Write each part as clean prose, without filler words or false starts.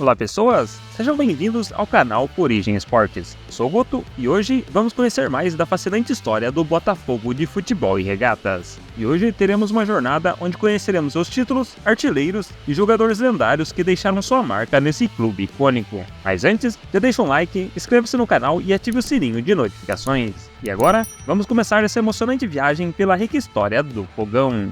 Olá pessoas, sejam bem-vindos ao canal Origem Esportes. Eu sou o Guto e hoje vamos conhecer mais da fascinante história do Botafogo de futebol e regatas. E hoje teremos uma jornada onde conheceremos os títulos, artilheiros e jogadores lendários que deixaram sua marca nesse clube icônico. Mas antes, já deixa um like, inscreva-se no canal e ative o sininho de notificações. E agora, vamos começar essa emocionante viagem pela rica história do Fogão.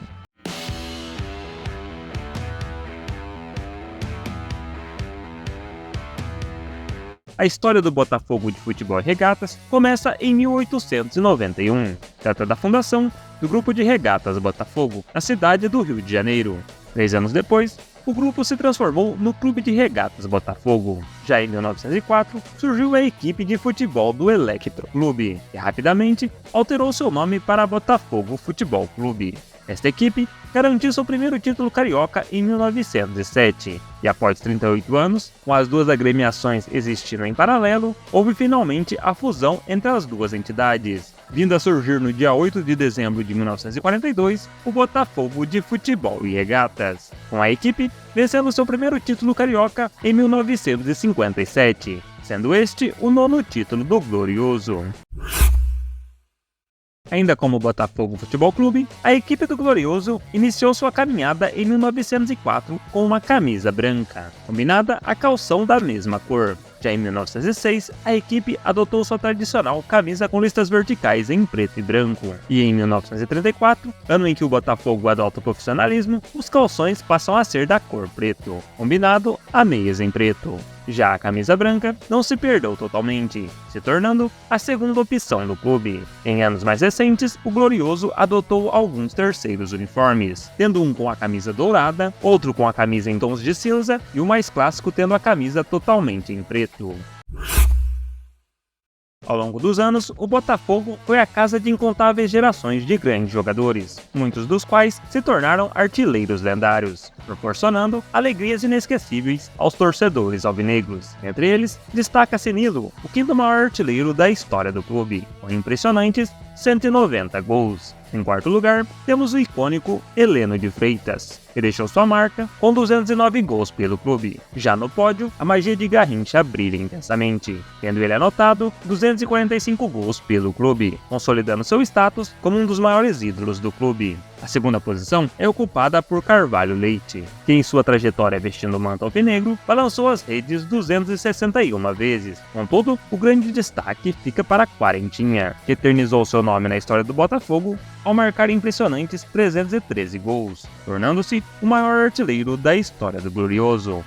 A história do Botafogo de futebol e regatas começa em 1891. Trata da fundação do Grupo de Regatas Botafogo, na cidade do Rio de Janeiro. 3 anos depois, o grupo se transformou no Clube de Regatas Botafogo. Já em 1904, surgiu a equipe de futebol do Electro Clube, que rapidamente alterou seu nome para Botafogo Futebol Clube. Esta equipe garantiu seu primeiro título carioca em 1907, e após 38 anos, com as duas agremiações existindo em paralelo, houve finalmente a fusão entre as duas entidades, vindo a surgir no dia 8 de dezembro de 1942, o Botafogo de Futebol e Regatas, com a equipe vencendo seu primeiro título carioca em 1957, sendo este o 9º título do Glorioso. Ainda como Botafogo Futebol Clube, a equipe do Glorioso iniciou sua caminhada em 1904 com uma camisa branca, combinada a calção da mesma cor. Já em 1906, a equipe adotou sua tradicional camisa com listas verticais em preto e branco. E em 1934, ano em que o Botafogo adota o profissionalismo, os calções passam a ser da cor preto, combinado a meias em preto. Já a camisa branca não se perdeu totalmente, se tornando a segunda opção do clube. Em anos mais recentes, o Glorioso adotou alguns terceiros uniformes, tendo um com a camisa dourada, outro com a camisa em tons de cinza e o mais clássico tendo a camisa totalmente em preto. Ao longo dos anos, o Botafogo foi a casa de incontáveis gerações de grandes jogadores, muitos dos quais se tornaram artilheiros lendários, proporcionando alegrias inesquecíveis aos torcedores alvinegros. Entre eles, destaca-se Nilo, o 5º maior artilheiro da história do clube, com impressionantes 190 gols. Em quarto lugar, temos o icônico Heleno de Freitas, que deixou sua marca com 209 gols pelo clube. Já no pódio, a magia de Garrincha brilha intensamente, tendo ele anotado 245 gols pelo clube, consolidando seu status como um dos maiores ídolos do clube. A segunda posição é ocupada por Carvalho Leite, que em sua trajetória vestindo o manto alvinegro, balançou as redes 261 vezes. Contudo, o grande destaque fica para Quarentinha, que eternizou seu nome na história do Botafogo ao marcar impressionantes 313 gols, tornando-se o maior artilheiro da história do Glorioso.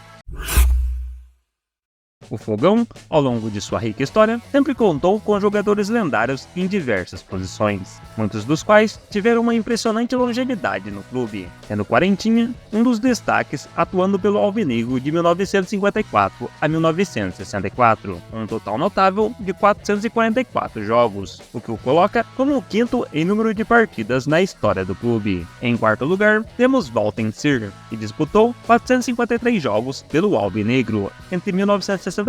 O Fogão, ao longo de sua rica história, sempre contou com jogadores lendários em diversas posições, muitos dos quais tiveram uma impressionante longevidade no clube, sendo Quarentinha um dos destaques atuando pelo Alvinegro de 1954 a 1964, um total notável de 444 jogos, o que o coloca como o 5º em número de partidas na história do clube. Em quarto lugar, temos Walter Sir, que disputou 453 jogos pelo Alvinegro entre 1967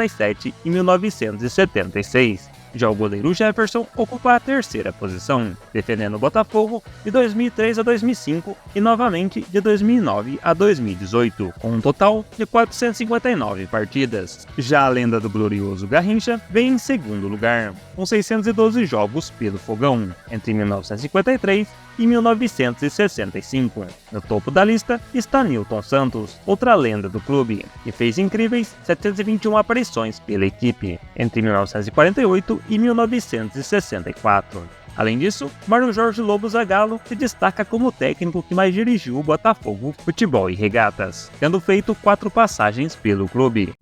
e 1976. Já o goleiro Jefferson ocupa a 3ª posição, defendendo o Botafogo de 2003 a 2005 e novamente de 2009 a 2018, com um total de 459 partidas. Já a lenda do Glorioso Garrincha vem em segundo lugar, com 612 jogos pelo Fogão, entre 1953 e 1965. No topo da lista está Nilton Santos, outra lenda do clube, que fez incríveis 721 aparições pela equipe, entre 1948 e 1964. Além disso, Mário Jorge Lobo Zagallo se destaca como o técnico que mais dirigiu o Botafogo Futebol e Regatas, tendo feito 4 passagens pelo clube.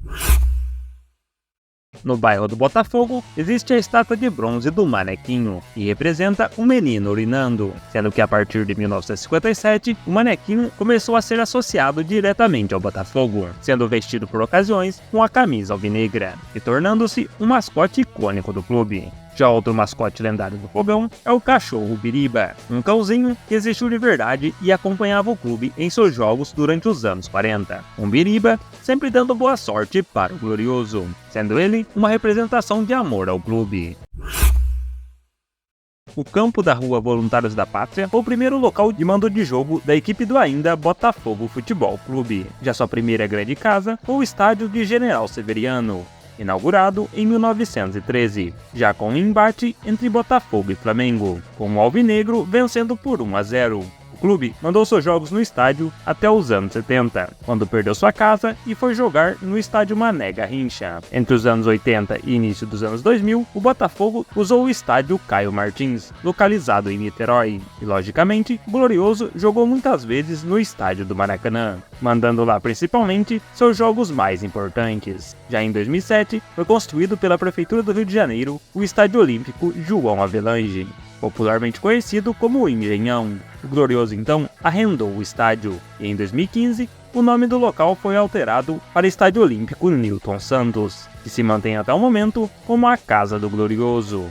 No bairro do Botafogo, existe a estátua de bronze do Manequinho, que representa um menino urinando, sendo que a partir de 1957, o Manequinho começou a ser associado diretamente ao Botafogo, sendo vestido por ocasiões com a camisa alvinegra, e tornando-se um mascote icônico do clube. Já outro mascote lendário do Fogão é o cachorro Biriba, um cãozinho que existiu de verdade e acompanhava o clube em seus jogos durante os anos 40. Um Biriba sempre dando boa sorte para o Glorioso, sendo ele uma representação de amor ao clube. o campo da Rua Voluntários da Pátria foi o primeiro local de mando de jogo da equipe do ainda Botafogo Futebol Clube. Já sua primeira grande casa foi o estádio de General Severiano, inaugurado em 1913, já com um embate entre Botafogo e Flamengo, com o alvinegro vencendo por 1-0. O clube mandou seus jogos no estádio até os anos 70, quando perdeu sua casa e foi jogar no estádio Mané Garrincha. Entre os anos 80 e início dos anos 2000, o Botafogo usou o estádio Caio Martins, localizado em Niterói, e logicamente, o Glorioso jogou muitas vezes no estádio do Maracanã, mandando lá principalmente seus jogos mais importantes. Já em 2007, foi construído pela Prefeitura do Rio de Janeiro o Estádio Olímpico João Avelange, popularmente conhecido como o Engenhão. O Glorioso então arrendou o estádio, e em 2015 o nome do local foi alterado para Estádio Olímpico Newton Santos, que se mantém até o momento como a Casa do Glorioso.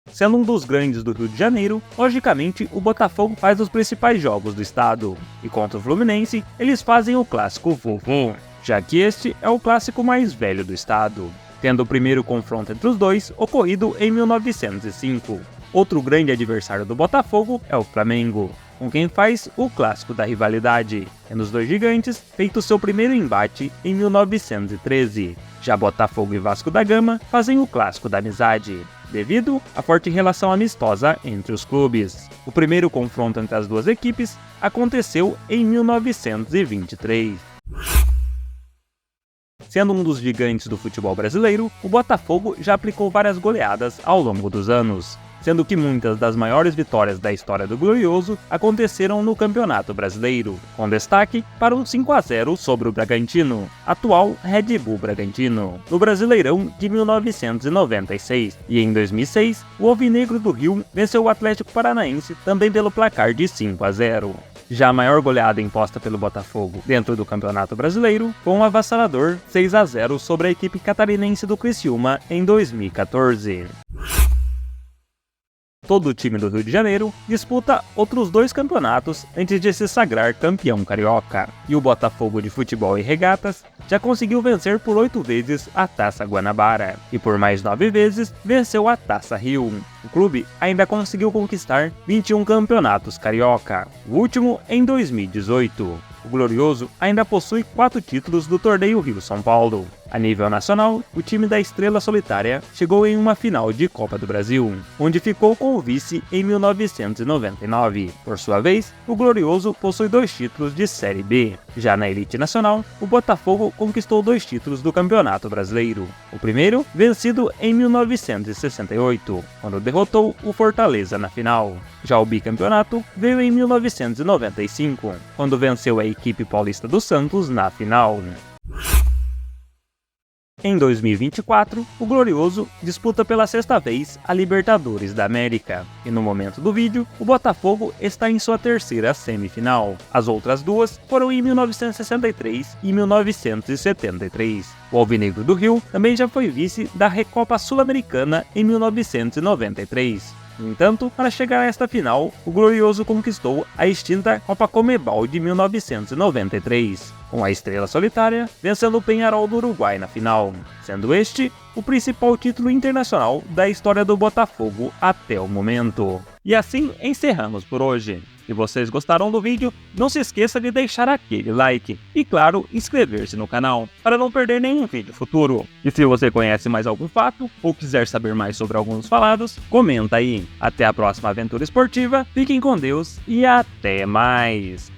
Sendo um dos grandes do Rio de Janeiro, logicamente o Botafogo faz os principais jogos do estado, e contra o Fluminense eles fazem o clássico Vovô, já que este é o clássico mais velho do estado, tendo o primeiro confronto entre os dois ocorrido em 1905. Outro grande adversário do Botafogo é o Flamengo, com quem faz o clássico da rivalidade, tendo os dois gigantes feito seu primeiro embate em 1913. Já Botafogo e Vasco da Gama fazem o clássico da amizade, devido à forte relação amistosa entre os clubes. O primeiro confronto entre as duas equipes aconteceu em 1923. Sendo um dos gigantes do futebol brasileiro, o Botafogo já aplicou várias goleadas ao longo dos anos, sendo que muitas das maiores vitórias da história do Glorioso aconteceram no Campeonato Brasileiro, com destaque para um 5-0 sobre o Bragantino, atual Red Bull Bragantino, no Brasileirão de 1996, e em 2006, o Alvinegro do Rio venceu o Atlético Paranaense também pelo placar de 5-0. Já a maior goleada imposta pelo Botafogo dentro do Campeonato Brasileiro foi um avassalador 6-0 sobre a equipe catarinense do Criciúma em 2014. Todo o time do Rio de Janeiro disputa outros 2 campeonatos antes de se sagrar campeão carioca, e o Botafogo de Futebol e Regatas já conseguiu vencer por 8 vezes a Taça Guanabara, e por mais 9 vezes venceu a Taça Rio. O clube ainda conseguiu conquistar 21 campeonatos carioca, o último em 2018. O Glorioso ainda possui 4 títulos do Torneio Rio-São Paulo. A nível nacional, o time da Estrela Solitária chegou em uma final de Copa do Brasil, onde ficou com o vice em 1999. Por sua vez, o Glorioso possui 2 títulos de Série B. Já na elite nacional, o Botafogo conquistou 2 títulos do Campeonato Brasileiro. O primeiro, vencido em 1968, quando derrotou o Fortaleza na final. Já o bicampeonato veio em 1995, quando venceu a equipe paulista do Santos na final. Em 2024, o Glorioso disputa pela 6ª vez a Libertadores da América, e no momento do vídeo, o Botafogo está em sua 3ª semifinal. As outras 2 foram em 1963 e 1973. O Alvinegro do Rio também já foi vice da Recopa Sul-Americana em 1993. No entanto, para chegar a esta final, o Glorioso conquistou a extinta Copa Comebol de 1993, com a Estrela Solitária vencendo o Peñarol do Uruguai na final, sendo este o principal título internacional da história do Botafogo até o momento. E assim encerramos por hoje. Se vocês gostaram do vídeo, não se esqueça de deixar aquele like e, claro, inscrever-se no canal para não perder nenhum vídeo futuro. E se você conhece mais algum fato ou quiser saber mais sobre alguns falados, comenta aí. Até a próxima aventura esportiva, fiquem com Deus e até mais!